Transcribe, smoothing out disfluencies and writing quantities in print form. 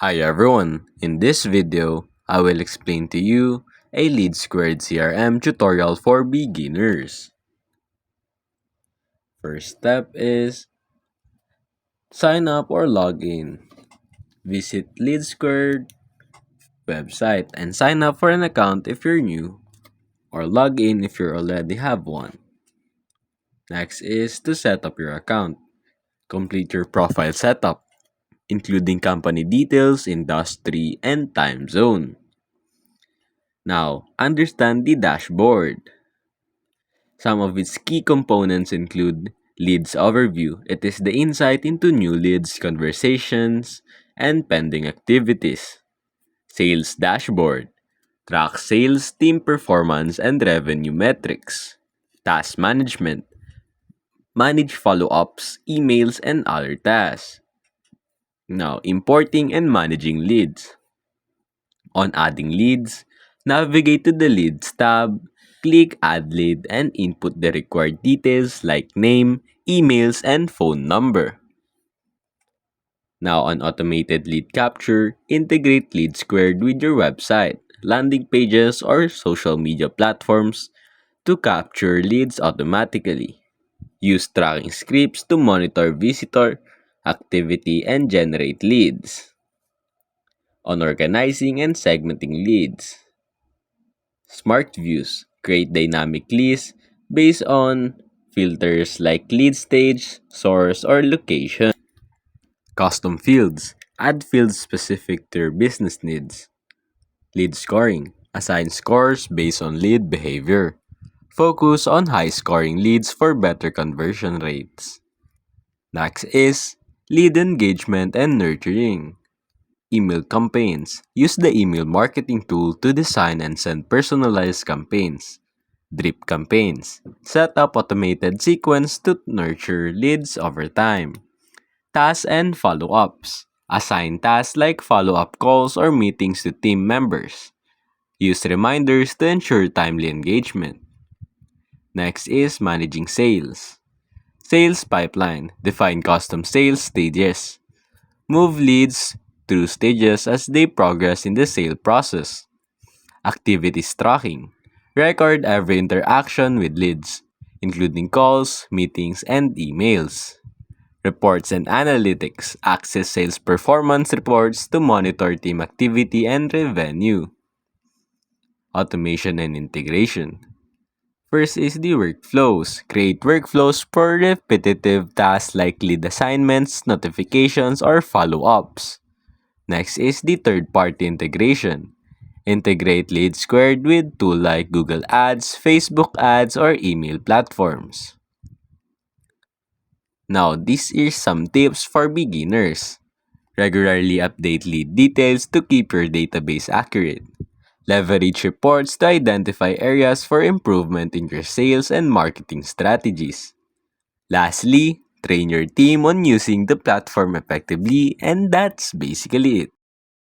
Hi everyone, in this video, I will explain to you a Lead Squared CRM tutorial for beginners. First step is sign up or log in. Visit Lead Squared website and sign up for an account if you're new or log in if you already have one. Next is to set up your account. Complete your profile setup, including company details, industry, and time zone. Now, understand the dashboard. Some of its key components include Leads Overview. It is the insight into new leads, conversations, and pending activities. Sales Dashboard tracks sales, team performance, and revenue metrics. Task Management manage follow-ups, emails, and other tasks. Now, importing and managing leads. On adding leads, navigate to the Leads tab, click Add Lead, and input the required details like name, emails, and phone number. Now on automated lead capture, integrate Lead Squared with your website, landing pages, or social media platforms to capture leads automatically. Use tracking scripts to monitor visitor activity and generate leads. On organizing and segmenting leads. Smart Views create dynamic lists based on filters like lead stage, source, or location. Custom fields add fields specific to your business needs. Lead scoring assign scores based on lead behavior. Focus on high scoring leads for better conversion rates. Next is lead engagement and nurturing. Email campaigns. Use the email marketing tool to design and send personalized campaigns. Drip campaigns. Set up automated sequence to nurture leads over time. Tasks and follow-ups. Assign tasks like follow-up calls or meetings to team members. Use reminders to ensure timely engagement. Next is managing sales. Sales pipeline. Define custom sales stages. Move leads through stages as they progress in the sale process. Activities tracking. Record every interaction with leads, including calls, meetings, and emails. Reports and analytics. Access sales performance reports to monitor team activity and revenue. Automation and integration. First is the workflows. Create workflows for repetitive tasks like lead assignments, notifications, or follow-ups. Next is the third-party integration. Integrate Lead Squared with tools like Google Ads, Facebook Ads, or email platforms. Now, these are some tips for beginners. Regularly update lead details to keep your database accurate. Leverage reports to identify areas for improvement in your sales and marketing strategies. Lastly, train your team on using the platform effectively, and that's basically it.